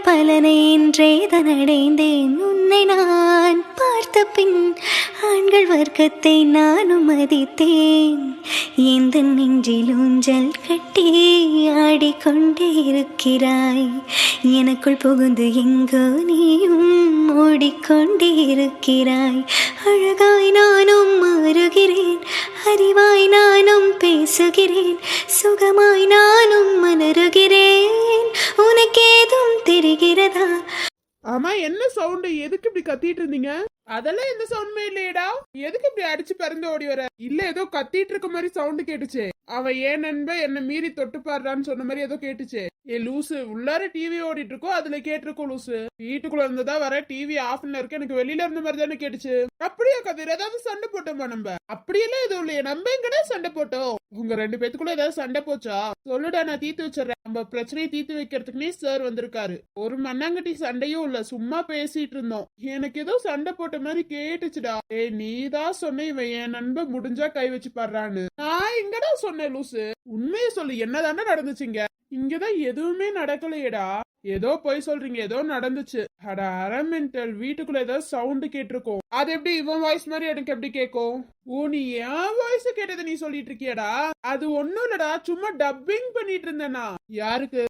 பலனை இன்றேதான் அடைந்தேன். உன்னை நான் பார்த்த பின் ஆண்கள் வர்க்கத்தை நானும் மதித்தேன். எந்த நெஞ்சில் ஊஞ்சல் கட்டி ஆடிக்கொண்டே இருக்கிறாய். எனக்குள் புகுந்து எங்கோ நீயும் ஓடிக்கொண்டே இருக்கிறாய். அழகாய் நானும் மாறுகிறேன், அறிவாய் நானும் பேசுகிறேன், சுகமாய் நானும் மலருகிறேன். உனக்கேதும் தெரிகிறதா? ஆமா, என்ன சவுண்டு? எதுக்கு இப்படி கத்திட்டு இருந்தீங்க? அதெல்லாம் எந்த சவுண்டுமே இல்லையடா. எதுக்கு இப்படி அடிச்சு பறந்து ஓடி வர? இல்ல, ஏதோ கத்திட்டு இருக்க மாதிரி சவுண்டு கேட்டுச்சு. அவ ஏன் நண்ப என்ன மீறி தொட்டு பாடுறான்னு சொன்ன மாதிரி ஏதோ கேட்டுச்சு. ஏ லூசு, உள்ளார டிவி ஓடிட்டு இருக்கோம், அதுல கேட்டிருக்கோம் லூசு. வீட்டுக்குள்ள இருந்ததா வர டிவி ஆஃப்ல இருக்கு, எனக்கு வெளியில இருந்த மாதிரி தானே கேட்டுச்சு. அப்படியே கதிர ஏதாவது சண்டை போட்டோமா நம்ம? அப்படியெல்லாம் எதுவும் இல்லையே, நம்ம எங்கடா சண்டை போட்டோம்? உங்க 2 பேத்துக்குள்ள ஏதாவது சண்டை போச்சா? சொல்லுடா, நான் தீர்த்து வச்சிடறேன். நம்ம பிரச்சனையை தீர்த்து வைக்கிறதுக்குனே சார் வந்திருக்காரு. ஒரு மண்ணாங்கட்டி சண்டையும் இல்ல, சும்மா பேசிட்டு இருந்தோம். எனக்கு ஏதோ சண்டை போட்ட மாதிரி கேட்டுச்சுடா. ஏய், நீதான் சொன்ன இவன் என் நண்பன் முடிஞ்சா கை வச்சு பாடுறான்னு. நான் எங்கடா சொன்னேன் லூசு? உண்மையை சொல்லு, என்னதானே நடந்துச்சுங்க? இங்கதான் எதுவுமே நடக்கலையேடா. ஏதோ போய் சொல்றீங்க, ஏதோ நடந்துச்சு. அட அரமெண்டல், வீட்டுக்குள்ள ஏதோ சவுண்ட் கேட்டிருக்கோம். அது எப்படி இவன் வாய்ஸ் மாதிரி எனக்கு எப்படி கேட்கும்? ஓ, நீ என் வாய்ஸ் கேட்டதை நீ சொல்லிட்டு இருக்கியடா? அது ஒண்ணும் இல்லடா, சும்மா டப்பிங் பண்ணிட்டு இருந்தேனா. யாருக்கு?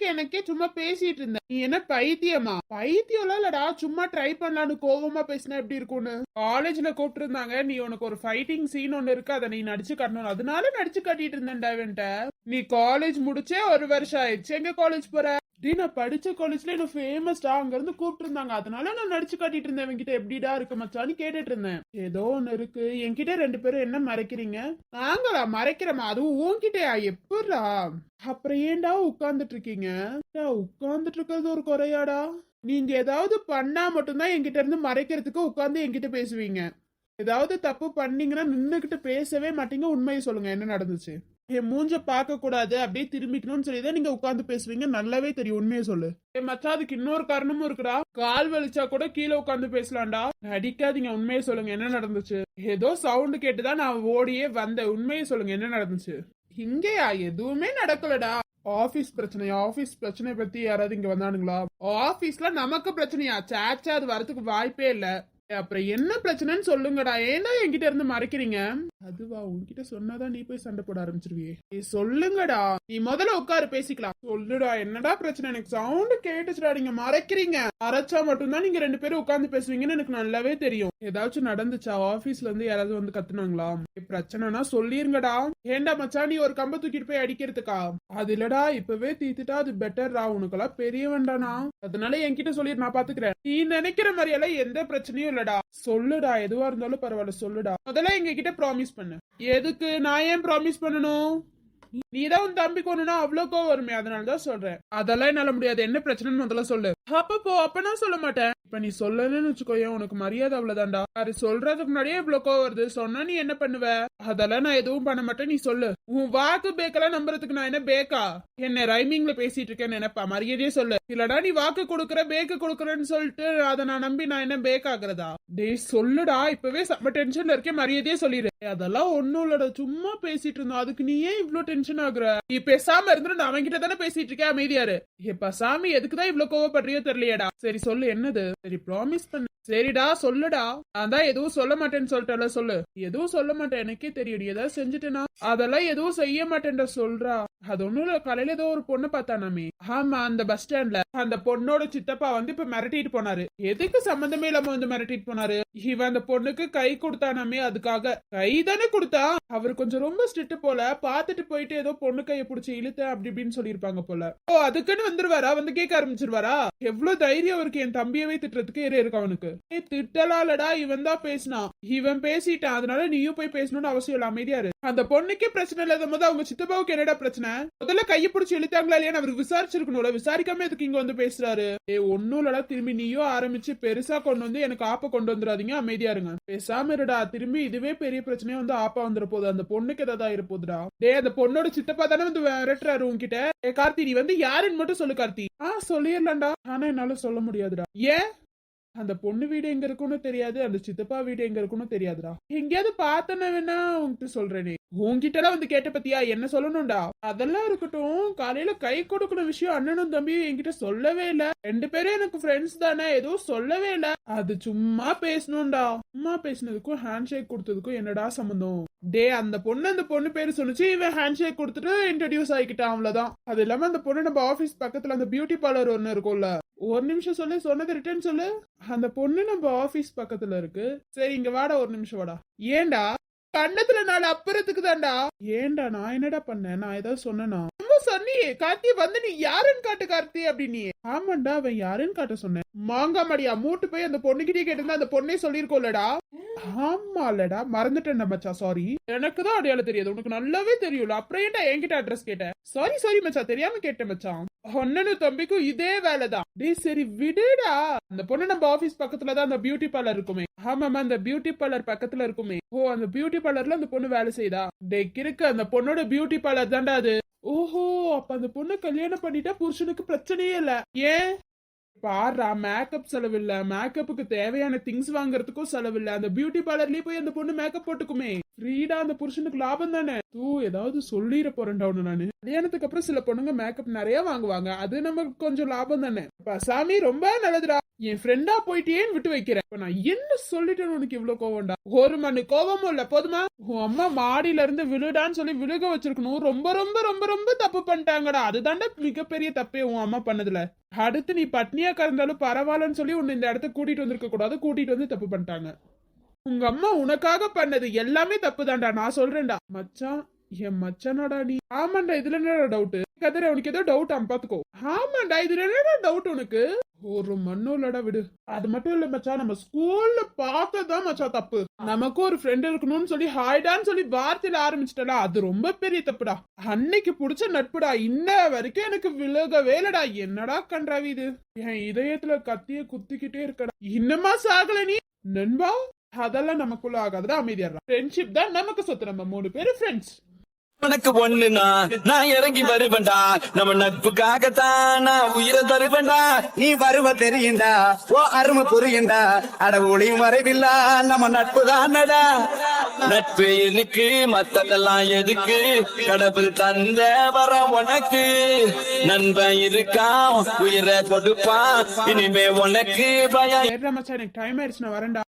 எனக்கே சும்மா பேசிட்டு இருந்தேன். நீ என்ன பைத்தியமா? பைத்தியம்லாம் இல்லடா, சும்மா ட்ரை பண்ணலான்னு கோவமா பேசினா எப்படி இருக்கும்னு. காலேஜ்ல கூப்பிட்டு இருந்தாங்க, நீ உனக்கு ஒரு ஃபைட்டிங் சீன் ஒண்ணு இருக்கு, அதை நீ நடிச்சு காட்டணும், அதனால நடிச்சு காட்டிட்டு இருந்தேன்டா இவன்ட்ட. நீ காலேஜ் முடிச்சே 1 வருஷம் ஆயிடுச்சு, எங்க காலேஜ் போற? நான் படிச்ச காலேஜ்ல என்ன ஃபேமஸ்டா, அங்க இருந்து கூப்பிட்டு இருந்தாங்க, அதனால நான் நடிச்சு காட்டிட்டு இருந்தேன். என்கிட்ட எப்படிடா இருக்கு மச்சான்னு கேட்டுட்டு இருந்தேன். ஏதோ ஒண்ணு இருக்கு. என்கிட்ட 2 பேரும் என்ன மறைக்கிறீங்க? நாங்களா மறைக்கிறோமா? அதுவும் உன்கிட்டயா? எப்படா? அப்புறம் ஏன்டா உட்கார்ந்துட்டு இருக்கீங்க? உட்கார்ந்துட்டு இருக்கிறது ஒரு குறையாடா? நீங்க ஏதாவது பண்ணா மட்டும்தான் என்கிட்ட இருந்து மறைக்கிறதுக்கு உட்கார்ந்து என்கிட்ட பேசுவீங்க. ஏதாவது தப்பு பண்ணீங்கன்னா நின்னுகிட்டு பேசவே மாட்டீங்க. உண்மையை சொல்லுங்க, என்ன நடந்துச்சு? என் மூஞ்ச பார்க்க கூடாது, அப்படியே திரும்பிக்கணும்னு சொல்லிதான் நீங்க உட்கார்ந்து பேசுவீங்க. நல்லாவே தெரியும். உண்மையை சொல்லு. மச்சா, அதுக்கு இன்னொரு காரணமும் இருக்குடா. கால் வலிச்சா கூட கீழே உட்கார்ந்து பேசலாம்டா. அடிக்காதீங்க, உண்மையை சொல்லுங்க, என்ன நடந்துச்சு? ஏதோ சவுண்ட் கேட்டுதான் நான் ஓடியே வந்தேன். உண்மையை சொல்லுங்க, என்ன நடந்துச்சு? இங்கயா எதுவுமே நடக்கலடா. ஆபீஸ் பிரச்சனை பத்தி யாராவது இங்க வந்தானுங்களா? ஆபீஸ்ல நமக்கு பிரச்சனையா? சாச்சா, அது வரதுக்கு வாய்ப்பே இல்ல. அப்புறம் என்ன பிரச்சனைன்னு சொல்லுங்கடா. ஏன்டா என்கிட்ட இருந்து மறைக்கிறீங்க? அதுவா, உன்கிட்ட சொன்னாதான் நீ போய் சண்டை போட ஆரம்பிச்சிருவியே. சொல்லுங்கடா. நீ முதல்ல உட்காரு, பேசிக்கலாம். சொல்லுடா, என்னடா பிரச்சனை? எனக்கு சவுண்ட் கேட்டுச்சுடா. நீங்க மறைக்கிறீங்க. மறைச்சா மட்டும்தான் நீங்க 2 பேரும் உட்கார்ந்து பேசுவீங்கன்னு எனக்கு நல்லாவே தெரியும். ஏதாச்சும் நடந்துச்சா? ஆபீஸ்ல இருந்து யாராவது வந்து கத்துனாங்களா? பிரச்சனைனா சொல்லிருங்கடா. ஏண்டா மச்சா, நீ ஒரு கம்ப தூக்கிட்டு போய் அடிக்கிறதுக்கா? அது இல்லடா, இப்பவே தீத்துட்டா அது பெட்டர்ரா. உனக்கெல்லாம் பெரியவன்டானா, அதனால என்கிட்ட சொல்லி நான் பாத்துக்கிறேன். நீ நினைக்கிற மாதிரி எல்லாம் எந்த பிரச்சனையும் இல்லடா. சொல்லுடா, எதுவா இருந்தாலும் பரவாயில்ல, சொல்லுடா. முதல்ல எங்க கிட்ட ப்ராமிஸ் பண்ணு. எதுக்கு? நான் ஏன் ப்ராமிஸ் பண்ணணும்? நீதான் உன் தம்பி கொண்டுனா அவ்வளவு கோவம் வருமே, அதனாலதான் சொல்றேன். அதெல்லாம் என்னால முடியாது. என்ன பிரச்சனைன்னு முதல்ல சொல்லு. அப்ப நான் சொல்ல மாட்டேன். இப்ப நீ சொல்லலன்னு வச்சுக்கோயேன், உனக்கு மரியாதை அவ்வளவுதான்டா. அது சொல்றதுக்கு முன்னாடியே இவ்வளவு கோவம் வருது, சொன்னா நீ என்ன பண்ணுவ? அதெல்லாம் நான் எதுவும் பண்ண மாட்டேன். நீ சொல்லு. உன் வாக்கு பேக்கெல்லாம் நம்புறதுக்கு நான் என்ன பேக்கா? என்ன ரைமிங்ல பேசிட்டு இருக்கேன்னு நினைப்பா? மரியாதையே சொல்லு. இல்லடா, நீ வாக்கு கொடுக்கற, பேக்கு கொடுக்கறன்னு சொல்லிட்டு அதை நான் நம்பி நான் என்ன பேக் ஆகுறதா? டேய் சொல்லுடா, இப்பவே செம்ம டென்ஷன்ல இருக்கேன், மரியாதையே சொல்லிடு. அதெல்லாம் ஒண்ணும் இல்லடா, சும்மா பேசிட்டு இருந்தோம். அதுக்கு நீ ஏன் இவ்வளவு டென்ஷன் ஆகுற? நீ பேசாம இருந்து, நான் அவன்கிட்ட தானே பேசிட்டு இருக்கேன். அமைதியாரு. இப்ப சாமி, எதுக்குதான் இவ்வளவு கோவப்படுறியோ தெரியலையடா. சரி சொல்லு, என்னது? சரி ப்ராமிஸ் பண்ணு. சரிடா, சொல்லுடா. நான் தான் எதுவும் சொல்ல மாட்டேன்னு சொல்லிட்டல, சொல்லு. எதுவும் சொல்ல மாட்டேன், எனக்கே தெரியும். நீ ஏதாவது செஞ்சுட்டேனா? அதெல்லாம் எதுவும் செய்ய மாட்டேன்டா, சொல்றா. அது ஒண்ணும் இல்ல, காலையில ஏதோ ஒரு பொண்ணு பார்த்தானாமே. ஆமா, அந்த பஸ் ஸ்டாண்ட்ல அந்த பொண்ணோட சித்தப்பா வந்து இப்ப மிரட்டிட்டு போனாரு. எதுக்கு சம்பந்தமே இல்லாம வந்து மிரட்டிட்டு போனாரு? இவன் அந்த பொண்ணுக்கு கை கொடுத்தானாமே, அதுக்காக. கை தானே கொடுத்தா? அவர் கொஞ்சம் ரொம்ப ஸ்ட்ரிக்ட் போல. பாத்துட்டு போயிட்டு ஏதோ பொண்ணு கையை பிடிச்சி இழுத்த அப்படி இப்படின்னு சொல்லிருப்பாங்க போல. ஓ, அதுக்குன்னு வந்துருவாரா? வந்து கேட்க ஆரம்பிச்சிருவாரா? எவ்வளவு தைரியம் இருக்கு என் தம்பியவே திட்டுறதுக்கு. இருக்கு அவனுக்கு. திட்டலாலடா, இவன் தான் பேசினான். இவன் பேசிட்டான், அதனால நீயும் போய் பேசணும்னு அவசியம் இல்ல. அமைதியா இரு. அந்த பொண்ணுக்கே பிரச்சனை இல்லாத போது அவங்க சித்தப்பாவுக்கு என்னடா பிரச்சனை? முதல்ல கையை பிடிச்சி இழுத்தாங்களா இல்லையா அவருக்கு விசாரிச்சிருக்கணும்ல. விசாரிக்காம எதுக்கு இங்க வந்து பேசுறாரு? ஒன்னும் இல்லடா, திரும்பி நீயும் ஆரம்பிச்சு பெருசா கொண்டு வந்து எனக்கு ஆப்ப கொண்டு வந்துடாதீங்க. அமைதியா இருங்க. பேசாம இருடா. திரும்பி இதுவே பெரிய பிரச்சனையா வந்து ஆப்பா வந்துட போகுது. அந்த பொண்ணுக்கு ஏதாவது ஆயிருப்போதுடா. அந்த பொண்ணோட சித்தப்பா தானே வந்து விரட்டுறாரு உன்கிட்ட. கார்த்தி, நீ வந்து யாருன்னு மட்டும் சொல்லு கார்த்தி. சொல்லிடலாம்டா, ஆனா என்னால சொல்ல முடியாதுடா. ஏன்? அந்த பொண்ணு வீடு எங்க இருக்குன்னு தெரியாது, அந்த சித்தப்பா வீடு எங்க இருக்குன்னு தெரியாதுடா. எங்கேயாவது பார்த்தன வேணா உன்கிட்ட சொல்றேனே. உன்கிட்ட எல்லாம் வந்து கேட்ட பத்தியா என்ன சொல்லணும்டா? அதெல்லாம் இருக்கட்டும், காலையில கை கொடுக்கணும் விஷயம் அண்ணனும் தம்பியும் என்கிட்ட சொல்லவே இல்ல. 2 பேரும் எனக்கு ஃப்ரெண்ட்ஸ் தானே, எதுவும் சொல்லவே இல்ல. அது சும்மா பேசணும்டா. சும்மா பேசினதுக்கும் ஹேண்ட் ஷேக் கொடுத்ததுக்கும் என்னடா சம்பந்தம்? டே, அந்த பொண்ணு பேரு சொன்னிச்சு, இவன் ஹேண்ட் ஷேக் கொடுத்துட்டு இன்ட்ரடியூஸ் ஆகிக்கிட்டான், அவ்வளவுதான். அது இல்லாம அந்த பொண்ணு நம்ம ஆபீஸ் பக்கத்துல அந்த பியூட்டி பார்லர் ஒண்ணு இருக்கும்ல, ஒரு நிமிஷம் சொல்லு, சொன்னது ரிட்டர்ன் சொல்லு. அந்த பொண்ணு நம்ம ஆபீஸ் பக்கத்துல இருக்கு. சரி இங்க வாடா, ஒரு நிமிஷம் வாடா. ஏண்டா கண்ணத்துல 4 அப்புறத்துக்கு தான்டா. ஏண்டா நான் என்னடா பண்ணேன்? நான் ஏதாவது சொன்னா சொன்னியே கார்த்தி வந்து நீ யாருன்னு காட்டு கார்த்தி அப்படின்னு. ஆமாண்டா, அவன் யாருன்னு காட்ட சொன்னேன். மாங்காமடியா மூட்டு போய் அந்த பொண்ணுகிட்டே கேட்டிருந்தா அந்த பொண்ணே சொல்லிருக்கோம்லடா. ஆமாலடா, மறந்துட்டேன் மச்சான், சாரி. எனக்குதான் அடையாளம் தெரியாது, உனக்கு நல்லாவே தெரியும்ல, அப்புறம் ஏன்டா என்கிட்ட அட்ரஸ் கேட்டேன்? சாரி மச்சான், தெரியாம கேட்டேன் மச்சான். அண்ணனும் தம்பிக்கும் இதே வேலைதான். டே சரி விடுடா. அந்த பொண்ணு நம்ம ஆபீஸ் பக்கத்துலதான் அந்த பியூட்டி பார்லர் இருக்குமே. ஆமாமா, அந்த பியூட்டி பார்லர் பக்கத்துல இருக்குமே. ஓ, அந்த பியூட்டி பார்லர்ல அந்த பொண்ணு வேலை செய்தா? டே கிறுக்கு, அந்த பொண்ணோட பியூட்டி பார்லர் தான்டா அது. ஓஹோ, அப்ப அந்த பொண்ணு கல்யாணம் பண்ணிட்டா புருஷனுக்கு பிரச்சனையே இல்ல. ஏன் பாரா, மேக்கப் செலவு இல்ல, மேக்கப்புக்கு தேவையான திங்ஸ் வாங்குறதுக்கும் செலவு இல்ல. அந்த பியூட்டி பார்லர்லயே போய் அந்த பொண்ணு மேக்கப் போட்டுக்குமே. ஃப்ரீடா, அந்த புருஷனுக்கு லாபம் தானே. ஏதாவது சொல்லிட போறேன்டா ஒண்ணு நானு. கல்யாணத்துக்கு அப்புறம் சில பொண்ணுங்க மேக்கப் நிறைய வாங்குவாங்க, அது நமக்கு கொஞ்சம் லாபம் தானே. சாமி ரொம்ப நல்லதுடா, என் ஃப்ரெண்டா போயிட்டேன்னு விட்டு வைக்கிறேன். இப்ப நான் என்ன சொல்லிட்டேன்னு உனக்கு இவ்வளவு கோவம்டா? ஒரு மணி கோவமும் இல்ல, போதுமா? உன் அம்மா மாடியில இருந்து விழுடான்னு சொல்லி விழுக வச்சிருக்கணும். ரொம்ப ரொம்ப ரொம்ப ரொம்ப தப்பு பண்ணிட்டாங்கடா. அதுதான்டா மிகப்பெரிய தப்பே உன் அம்மா பண்ணதுல. அடுத்து நீ பட்னியா கறந்தாலும் பரவாயில்லன்னு சொல்லி உன்னை இந்த இடத்த கூட்டிட்டு வந்திருக்க கூடாது, கூட்டிட்டு வந்து தப்பு பண்ணிட்டாங்க. உங்க அம்மா உனக்காக பண்ணது எல்லாமே தப்பு தான்டா, நான் சொல்றேன்டா. மச்சான், என் மச்சானாடா நீ. ஆமாண்டா, இதுல என்னடா டவுட்? கதிர உனக்கு ஏதோ டவுட் பாத்துக்கோ. ஆமாண்டா, இதுல என்னடா டவுட் உனக்கு? ஒரு மண்ணும் இல்லடா, விடு. அது மட்டும் இல்ல மச்சான், நம்ம ஸ்கூல்ல பார்த்ததான் மச்சான் தப்பு. நமக்கு ஒரு ஃப்ரெண்ட் இருக்கணும்னு சொல்லி ஹாய்டான்னு சொல்லி வார்த்தையில ஆரம்பிச்சிட்டா, அது ரொம்ப பெரிய தப்புடா. அன்னைக்கு புடிச்ச நட்புடா, இன்ன வரைக்கும் எனக்கு விலகவே இல்லடா. என்னடா கன்றாவி இது? என் இதயத்துல கத்திய குத்திக்கிட்டே இருக்கடா. இன்னமா சாகல நீ நண்பா? அதெல்லாம் நமக்குள்ள ஆகாதுடா, அமைதியா. ஃப்ரெண்ட்ஷிப் தான் நமக்கு சொத்து, நம்ம 3 பேரும் ஃப்ரெண்ட்ஸ். உனக்கு ஒண்ணுனா நான் இறங்கி வருவேன்டா, நம்ம நட்புக்காகத்தான் நான் உயிரை தருவேன்டா. நீ வருவ தெரியுண்டா, ஓ அருமை புரியுண்டா, அட ஒளியும் வரைவில்லா நம்ம நட்பு தானடா. நட்பு எனக்கு மத்ததெல்லாம் எதுக்கு, கடவுள் தந்த வர உனக்கு. நண்பன் இருக்கான், உயிரை கொடுப்பான், இனிமே உனக்கு பயம். எனக்கு டைம் ஆயிடுச்சு, நான் வரேன்டா.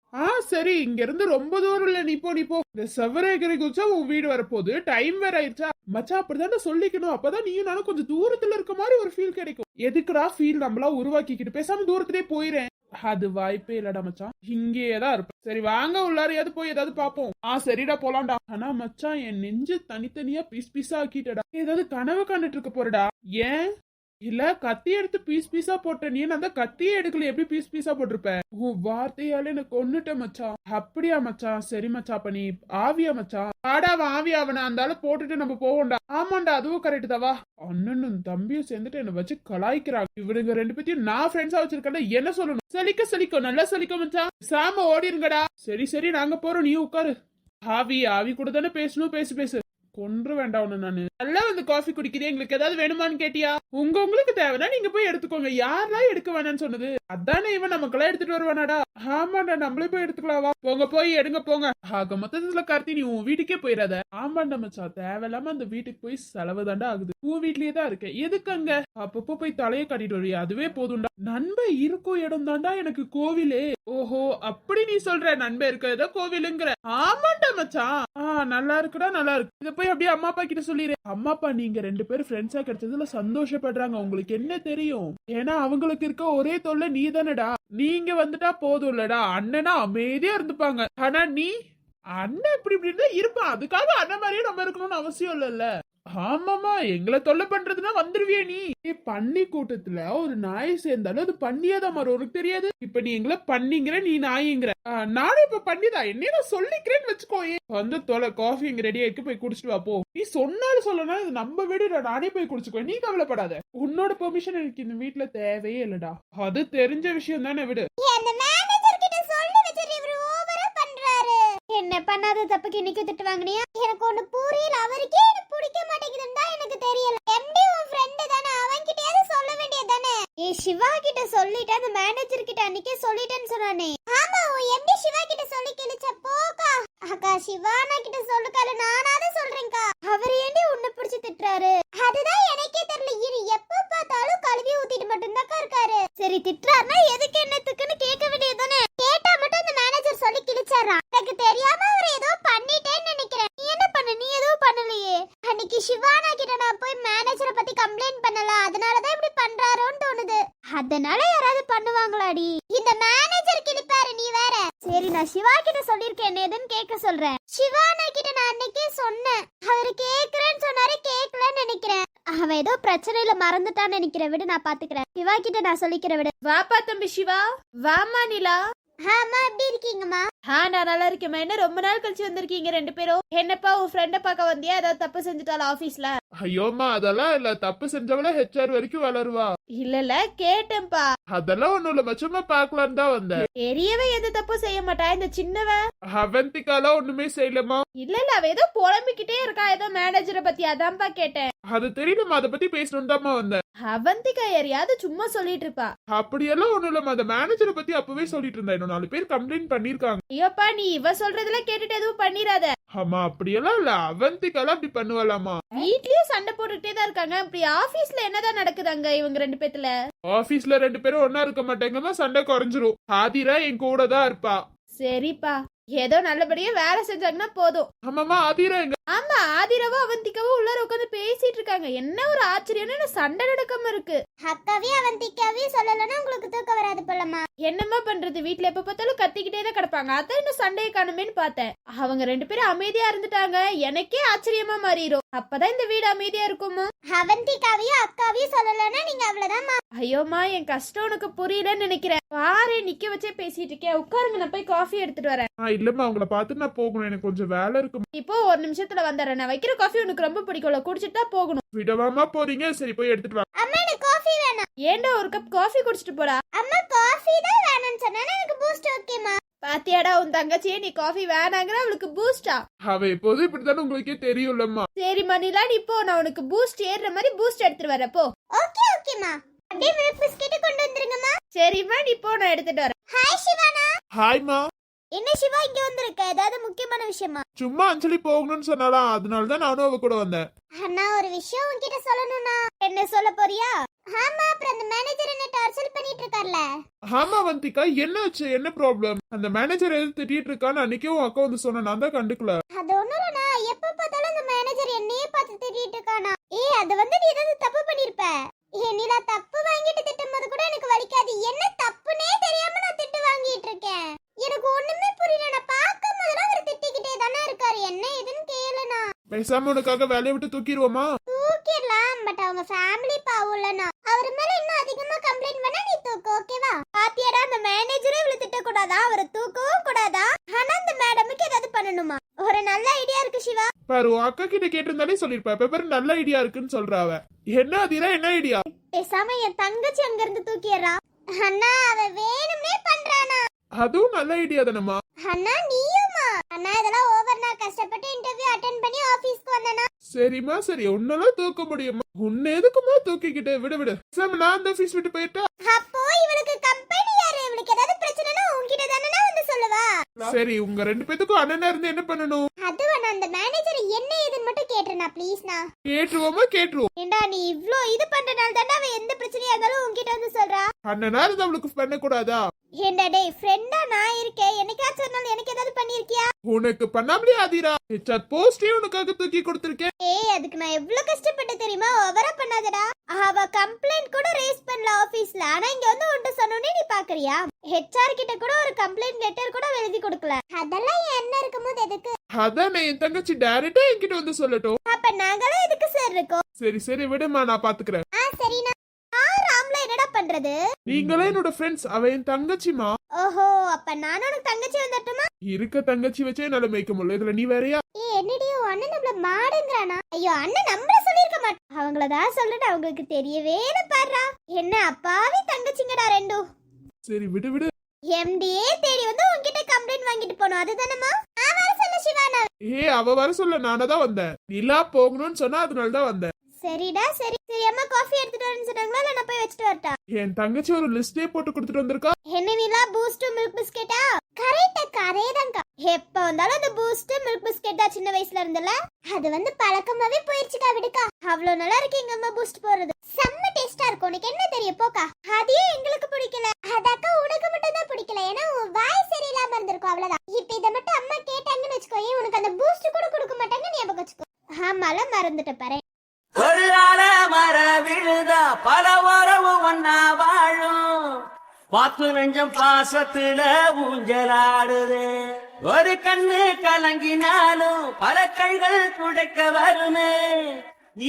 சரி, இங்க இருந்து ரொம்ப தூரம் இல்ல, நீ போ. இந்த செவ்வரேக்கரை குச்சா உன் வீடு வரப்போகுது, டைம் வேற ஆயிடுச்சா மச்சா. அப்படிதான் சொல்லிக்கணும், அப்பதான் நீயும் நானும் கொஞ்சம் தூரத்துல இருக்க மாதிரி ஒரு ஃபீல் கிடைக்கும். எதுக்குடா ஃபீல் நம்மளா உருவாக்கிக்கிட்டு, பேசாம தூரத்திலே போயிறேன். அது வாய்ப்பே இல்லடா மச்சான், இங்கேயேதான் இருப்பேன். சரி வாங்க, உள்ளாரையாவது போய் ஏதாவது பாப்போம். சரிடா போலாம்டா. ஆனா மச்சான், என் நெஞ்சு தனித்தனியா பீஸ் பீஸா ஆக்கிட்டடா. ஏதாவது கனவு கண்டுட்டு இருக்க போறடா? ஏன் இல்ல, கத்தி எடுத்து பீஸ் பீஸா போட்ட நீ, அந்த கத்தியே எடுக்கல, எப்படி பீஸ் பீஸா போட்டிருப்ப? உன் வார்த்தையால எனக்கு கொன்னுட்ட மச்சான். அப்படியா மச்சான்? சரி மச்சா, அப்ப நீ ஆவியா மச்சான்? ஆடாவ ஆவியா, அவனை அந்தால போட்டுட்டு நம்ம போவோம்டா. ஆமாண்டா, அதுவும் கரெக்ட் தாவா. அண்ணனும் தம்பியும் சேர்ந்துட்டு என்ன வச்சு கலாய்க்கிறாங்க. இவனுங்க 2 பேத்தையும் நான் ஃப்ரெண்ட்ஸா வச்சிருக்கேன், என்ன சொல்லணும்? சலிக்க நல்லா சலிக்க மச்சான். சாம ஓடிருங்கடா. சரி நாங்க போறோம், நீ உட்காரு. ஆவி கூட தானே பேசணும், பேசு. கொன்று வேண்டாம் ஒண்ணு நானு. நல்லா வந்து காஃபி குடிக்கிறேன், எங்களுக்கு ஏதாவது வேணுமான்னு கேட்டியா? உங்களுக்கு தேவைன்னா நீங்க போய் எடுத்துக்கோங்க. யாரெல்லாம் எடுக்க வேணாம்னு சொன்னது? அதானே இவன் நமக்கெல்லாம் எடுத்துட்டு வருவானாடா. ஆமாண்டா, நம்மளே போய் எடுத்துக்கலாவா? போங்க, போய் எடுங்க போங்க. ஆக மொத்தத்துல கார்த்தி, நீ உன் வீட்டுக்கே போயிடாத. ஆமாண்டா மச்சா, தேவையில்லாம அந்த வீட்டுக்கு போய் செலவு தாண்டா ஆகுது. உன் வீட்லயே தான் இருக்கேன், எதுக்கு அங்க? அப்பப்போ போய் தலையை கட்டிட்டு வழியா, அதுவே போதும்டா. நண்பன் இருக்கும் இடம் தாண்டா எனக்கு கோவிலே. ஓஹோ, அப்படி நீ சொல்ற, நண்பன் இருக்கிறத கோவிலுங்கிற. ஆமாண்டா மச்சான். நல்லா இருக்குடா, நல்லா இருக்கு. இத போய் அப்படியே அம்மா அப்பா கிட்ட சொல்லிடு. அம்மா அப்பா நீங்க 2 பேரும் ஃப்ரெண்ட்ஸா கிடைச்சதுல சந்தோஷப்படுறாங்க. உங்களுக்கு என்ன தெரியும்? ஏன்னா அவங்களுக்கு இருக்க ஒரே தொல்லை நீ தானடா. நீங்க வந்துட்டா போதும் இல்லடா, அண்ணனா அமைதியா இருந்துப்பாங்க. ஆனா நீ அண்ணன் இப்படி தான் இருப்பான். அதுக்காக அண்ணன் மாதிரியே நம்ம இருக்கணும்னு அவசியம் இல்ல. ஆமாமா, எங்களை தொல்லை பண்றதுன்னா வந்துருவியே நீ. பன்னி கூட்டத்துல ஒரு நாய் சேர்ந்தாலும் அது பண்ணியாதான் மாறும், உனக்கு தெரியாது? இப்ப நீ எங்களை பண்ணிங்கிற, நீ நாய்ங்கிற. நானும் இப்ப பண்ணிதான் என்ன நான் சொல்லிக்கிறேன்னு வச்சுக்கோயே. வந்து தொலை, காஃபி இங்க ரெடியா இருக்கு, போய் குடிச்சிட்டு வா போ. நீ சொன்னாலும் சொல்லனா, இது நம்ம வீடு, நானே போய் குடிச்சுக்கோ, நீ கவலைப்படாத. உன்னோட பெர்மிஷன் எனக்கு இந்த வீட்டுல தேவையே இல்லடா. அது தெரிஞ்ச விஷயம் தானே, விடு. என்ன பண்ணாத தப்புக்கு இன்னைக்கு திட்டு வாங்குனியா? எனக்கு ஒண்ணு புரியல, அவருக்கே எனக்கு பிடிக்க மாட்டேங்குதுன்னு தான் எனக்கு தெரியல. எம்டி உன் ஃப்ரெண்ட் தானே, அவன்கிட்டயாவது சொல்ல வேண்டியது தானே. சிவா கிட்ட சொல்லிட்டேன், அந்த மேனேஜர் கிட்ட அன்னைக்கே சொல்லிட்டேன்னு சொன்னானே. ஆமா, உன் எப்படி சிவா கிட்ட சொல்லி கிழிச்ச போக்கா. அக்கா சிவானா கிட்ட சொல்லுக்கால, நானாவது சொல்றேன்க்கா. அவர் ஏண்டி உன்னை பிடிச்சு திட்டுறாரு? அதுதான் எனக்கே தெரியல. இரு எப்ப பார்த்தாலும் கழுவி ஊத்திட்டு மட்டும்தாக்கா இருக்காரு. சரி திட்டுறாருன்னா எதுக்கு என்னத்துக்குன்னு கேட்க வேண்டியதுதானே. கேட்டா மட்டும் அந்த மேனேஜர் சொல்லி கிழிச்சாரா. எனக்கு தெரியாம அவர் ஏதோ பண்ணிட்டேன்னு நினைக்கிறேன். நீ என்ன பண்ண? நீ எதுவும் பண்ணலையே. அன்னைக்கு சிவானா கிட்ட நான் போய் மேனேஜரை பத்தி கம்ப்ளைண்ட் பண்ணலாம், அதனாலதான் இப்படி பண்றாரோன்னு தோணுது. அதனால யாராவது பண்ணுவாங்களாடி? இந்த மேனேஜர் கிழிப்பாரு, நீ வேற. சரி நான் சிவா கிட்ட சொல்லிருக்கேன், எதுன்னு கேட்க சொல்றேன். சிவானா கிட்ட நான் அன்னைக்கே சொன்னேன், அவரு கேக்குறேன்னு சொன்னாரு, கேட்கலன்னு நினைக்கிறேன். அவன் ஏதோ பிரச்சனையில மறந்துட்டான்னு நினைக்கிறேன். விடு, நான் பாத்துக்கிறேன். சிவா கிட்ட நான் சொல்லிக்கிறேன், விடு. வாப்பா தம்பி சிவா. வாமா நிலா. ஆமா, எப்படி இருக்கீங்கம்மா? நான் நல்லா இருக்கேம்மா. என்ன ரொம்ப நாள் கழிச்சு வந்திருக்கீங்க ரெண்டு பேரும்? என்னப்பா உன் ஃப்ரெண்ட பார்க்க வந்தியா? ஏதாவது தப்பு செஞ்சுட்டால ஆபீஸ்ல? ஐயோம்மா, அதெல்லாம் இல்ல. தப்பு செஞ்சவள ஹெச்ஆர் வரைக்கும் வளருவா. இல்ல கேட்டேன்பா. அதெல்லாம் ஒண்ணும் இல்ல, மச்சமா பாக்கலான்னு தான் வந்தேன். பெரியவ எந்த தப்பு செய்ய மாட்டா, இந்த சின்னவ. அவந்திகாலாம் ஒண்ணுமே செய்யலமா. இல்ல அவ ஏதோ புலம்பிக்கிட்டே இருக்கா ஏதோ மேனேஜரை பத்தி, அதான்ப்பா கேட்டேன். அது தெரியலமா, அத பத்தி பேசணும் தான்மா வந்தேன். அவந்திகா யாரையாவது சும்மா சொல்லிட்டு இருப்பா. அப்படியெல்லாம் ஒண்ணும் இல்லம்மா, அந்த மேனேஜரை பத்தி அப்பவே சொல்லிட்டு இருந்தேன். இன்னும் 4 பேர் கம்ப்ளைண்ட் பண்ணிருக்காங்க. ஐயோப்பா, நீ இவ சொல்றதுல கேட்டுட்டு எதுவும் பண்ணிராத. ஆமா, அப்படியெல்லாம் இல்ல. அவந்திகாலாம் அப்படி பண்ணுவாளாமா. வீட்லயும் சண்டை போட்டுட்டே தான் இருக்காங்க. அப்படி ஆபீஸ்ல என்னதான் நடக்குதாங்க இவங்க ரெண்டு பேத்துல? ஆபீஸ்ல 2 பேரும் ஒன்னா இருக்க மாட்டேங்கம்மா, சண்டை குறைஞ்சிரும். ஆதிரா என் கூட தான் இருப்பா. சரிப்பா, ஏதோ நல்லபடியா வேலை செஞ்சாங்கன்னா போதும். ஆமாமா, ஆதிரா எங்க? ஆமா, ஆதிரவும் அவந்திகாவும் உள்ளார உட்காந்து பேசிட்டு இருக்காங்க. என்ன ஒரு ஆச்சரியம்னு சண்டை நடக்காம இருக்கு. அக்காவையும் அவந்திக்காவையும் சொல்லலன்னா உங்களுக்கு தூக்கம் வராது போலமா. என்னம்மா பண்றது, வீட்டுல எப்ப பார்த்தாலும் கத்திக்கிட்டே தான் கிடப்பாங்க. அதான் இன்னும் சண்டையை காணுமேன்னு பார்த்தேன். அவங்க 2 பேரும் அமைதியா இருந்துட்டாங்க. எனக்கே ஆச்சரியமா மாறிடும். அப்பதான் இந்த வீடு அமைதியா இருக்குமா. அவந்திகாவையும் அக்காவையும் சொல்லலன்னா நீங்க அவ்வளவுதான்மா. ஐயோமா, என் கஷ்டம் உனக்கு புரியலன்னு நினைக்கிறேன். பாரு, நிக்க வச்சே பேசிட்டு இருக்கேன். உட்காருங்க, நான் போய் காஃபி எடுத்துட்டு வரேன். இல்லம்மா, அவங்கள பார்த்து நான் போகணும். எனக்கு கொஞ்சம் வேலை இருக்கு. இப்போ ஒரு நிமிஷத்துல வந்துடுறேன். நான் வைக்கிற காஃபி உனக்கு ரொம்ப பிடிக்கும்ல, குடிச்சிட்டு தான் போகணும். விடவாமா போறீங்க? சரி, போய் எடுத்துட்டு வா. அம்மா, எனக்கு காஃபி வேணாம். ஏன்டா ஒரு கப் காஃபி குடிச்சிட்டு போடா. அம்மா, காஃபி தான் வேணும்னு சொன்னா எனக்கு பூஸ்ட் ஓகேமா. பாத்தியாடா உன் தங்கச்சியே, நீ காஃபி வேணாங்கிற, அவளுக்கு பூஸ்டா. அவ எப்போதும் இப்படித்தானே, உங்களுக்கே தெரியும்லம்மா. சரி மணிலா, நீ போ. நான் உனக்கு பூஸ்ட் ஏறுற மாதிரி பூஸ்ட் எடுத்துட்டு வரேன், போ. ஓகே ஓகேமா. அப்படியே மில்க் பிஸ்கட் கொண்டு வந்துருங்கம்மா. சரிம்மா, நீ போ, நான் எடுத்துட்டு வரேன். ஹாய் சிவானா. ஹாய்மா. என்ன சிவா இங்க வந்திருக்க? ஏதாவது முக்கியமான விஷயமா? சும்மா அஞ்சலி போகணும்னு சொன்னாலாம், அதனாலதான் நானும் அவ கூட வந்தேன். அண்ணா, ஒரு விஷயம் உன்கிட்ட சொல்லணும்னா. என்ன சொல்ல போறியா? ஆமா, அப்புறம் அந்த மேனேஜர் என்ன டார்ச்சர் பண்ணிட்டு இருக்கார்ல. ஆமா வந்திகா, என்னாச்சு? என்ன ப்ராப்ளம்? அந்த மேனேஜர் எது திட்டிட்டு இருக்கான்னு அன்னைக்கே உன் அக்கா வந்து சொன்ன, நான் தான் கண்டுக்கல. அது ஒண்ணும் இல்லனா, எப்ப பார்த்தாலும் அந்த மேனேஜர் என்னையே பார்த்து திட்டிட்டு இருக்கானா. அது வந்து நீ ஏதாவது தப்பு பண்ணிருப்ப. நீலா, தப்பு வாங்கிட்டு திட்டும் போது கூட எனக்கு வலிக்காது. என்ன தப்புனே தெரியாம நான் திட்டு வாங்கிட்டு இருக்கேன். எனக்கு ஒண்ணுமே புரியல. நான் பார்க்கும் போதெல்லாம் அவர் திட்டிக்கிட்டே தானே இருக்காரு. என்ன ஏதுன்னு கேளுனா. பேசாம உனக்காக வேலையை விட்டு தூக்கிடுவோமா? தூக்கிடலாம், பட் அவங்க ஃபேமிலி பாவுலனா. அவர் மேல இன்னும் அதிகமா கம்ப்ளைண்ட் பண்ணா நீ தூக்கு, ஓகேவா? பாத்தியாடா, அந்த மேனேஜரே இவ்வளவு திட்ட கூடாதா, அவரை தூக்கவும் கூடாதா. ஆனா அந்த மேடமுக்கு ஏதாவது பண்ணணுமா? ஒரு நல்ல ஐடியா இருக்கு சிவா. பாரு, உன் அக்கா கிட்ட கேட்டிருந்தாலே சொல்லிருப்பா. பேப்பர் நல்ல ஐடியா இருக்குன்னு சொல்றா அவ. என்ன அதிரா, என்ன ஐடியா? பேசாம என் தங்கச்சி அங்க இருந்து தூக்கிடுறா. அண்ணா, அவ வேணும்னே பண்றானா. அதுவும் நல்ல ஐடியா தானம்மா. அண்ணா, நீயுமா? அண்ணா, இதெல்லாம் ஓவர். நான் கஷ்டப்பட்டு இன்டர்வியூ அட்டெண்ட் பண்ணி ஆபீஸ்க்கு வந்தேனா. சரிம்மா, சரி. உன்னால தூக்க முடியுமா? உன்னை எதுக்குமா தூக்கிக்கிட்டு? விடு விடு. சாம, நான் அந்த ஆபீஸ் விட்டு போயிட்டா. அப்போ இவளுக்கு கம்பெனி யாரு? இவளுக்கு ஏதாவது பிரச்சனைனா உன்கிட்ட தானே வந்து சொல்லுவா. சரி, உங்க 2 பேத்துக்கும் அண்ணனா இருந்து என்ன பண்ணணும்? அதுவா, நான் அந்த மேனேஜர் என்ன ஏதுன்னு மட்டும் கேட்டுறேனா ப்ளீஸ்னா. கேட்டுருவோமா? கேட்டுருவோம். ஏண்டா, நீ இவ்ளோ இது பண்றனால தானே அவ எந்த பிரச்சனையா இருந்தாலும் உன்கிட்ட வந்து சொல்றா. அண்ணனா இருந்து அவளுக்கு பண்ண கூடாதா? ஏண்டா டேய், ஃப்ரெண்டா நான் இருக்கேன். என்னைக்காச்சும் ஒரு நாள் எனக்கு ஏதாவது பண்ணிருக்கியா? உனக்கு பண்ணாமலே ஆதிரா. ஹெச்ஆர் போஸ்டே உனக்காக தூக்கி கொடுத்திருக்கேன். அதுக்கு நான் எவ்வளவு கஷ்டப்பட்டு தெரியுமா? ஓவரா பண்ணாதடா. அவ கம்ப்ளைண்ட் கூட ரைஸ் பண்ணல ஆபீஸ்ல. ஆனா இங்க வந்து உன்கிட்ட சொன்னோனே நீ பாக்குறியா? ஹெச்ஆர் கிட்ட கூட ஒரு கம்ப்ளைண்ட் லெட்டர் கூட எழுதி கொடுக்கல. அதெல்லாம் என்ன இருக்கும்போது எதுக்கு? அதான் என் தங்கச்சி டைரக்டா என்கிட்ட வந்து சொல்லட்டும். அப்ப நாங்களும் எதுக்கு சார் இருக்கோம்? சரி சரி, விடுமா, நான் பாத்துக்கிறேன். சரிண்ணா. ராம்ல என்னடா பண்றது? நீங்களே என்னோட ஃப்ரெண்ட்ஸ். அவ என் தங்கச்சிமா. ஓஹோ, அப்ப நானும் உனக்கு தங்கச்சி வந்துட்டுமா? இருக்க தங்கச்சி வச்சே என்னால மேய்க்க முடியல, இதுல நீ வேறயா? என்னடி அண்ணன் நம்மள மாடுங்கறானா? ஐயோ, அண்ணன் நம்மள சொல்லிருக்க மாட்டான். அவங்களதான் சொல்லிட்டு அவங்களுக்கு தெரியவே இல்ல பாருடா. என்ன அப்பாவி தங்கச்சிங்கடா ரெண்டும். சரி, விடு விடு. எம்டியே தேடி வந்து உன்கிட்ட கம்ப்ளைண்ட் வாங்கிட்டு போனோம், அதுதானமா? நான் வர சொல்ல சிவானா. அவ வர சொல்ல நானதான் வந்தேன். நிலா போகணும்னு சொன்னா அதனாலதான் வந்தேன். சரிடா சரி சரி அம்மா காஃபி எடுத்துட்டு வரேன்னு சொன்னாங்களா இல்ல நான் போய் வச்சுட்டு வரட்டா? என் தங்கச்சி ஒரு லிஸ்டே போட்டு கொடுத்துட்டு வந்திருக்கா. என்ன நீலா பூஸ்ட் மில்க் பிஸ்கெட்டா? கரெக்ட் அக்கா அதேதான்க்கா. எப்ப வந்தாலும் அந்த பூஸ்ட் மில்க் பிஸ்கெட் தான் சின்ன வயசுல இருந்தல. அது வந்து பழக்கமாவே போயிருச்சுக்கா விடுக்கா. அவ்வளவு நல்லா இருக்கு எங்க அம்மா பூஸ்ட் போடுறது. செம்ம டேஸ்டா இருக்கும். உனக்கு என்ன தெரியும் போக்கா. அதே எங்களுக்கு பிடிக்கல. அதாக்கா உனக்கு மட்டும் தான் பிடிக்கல. ஏன்னா உன் வாய் சரியில்லாம இருந்திருக்கும் அவ்வளவுதான். இப்ப இத மட்டும் அம்மா கேட்டாங்கன்னு வச்சுக்கோ, உனக்கு அந்த பூஸ்ட் கூட கொடுக்க மாட்டாங்க ஞாபகம் வச்சுக்கோ. ஆமால மறந்துட்ட பாரு. ஒரு ஆல மர விழுதா பல உறவு ஒன்னா வாழும் வாக்கு நெஞ்சம் பாசத்துல ஊஞ்சலாடுது ஒரு கண்ணு கலங்கினாலும் பல கைகள் துடைக்க வருமே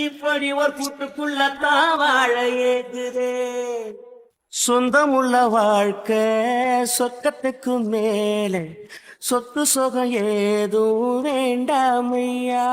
இப்படி ஒரு கூட்டுக்குள்ளத்தான் வாழ ஏகுதே சொந்தமுள்ள வாழ்க்கை சொர்க்கத்துக்கு மேலே சொத்து சுகம் ஏதும் வேண்டாமையா.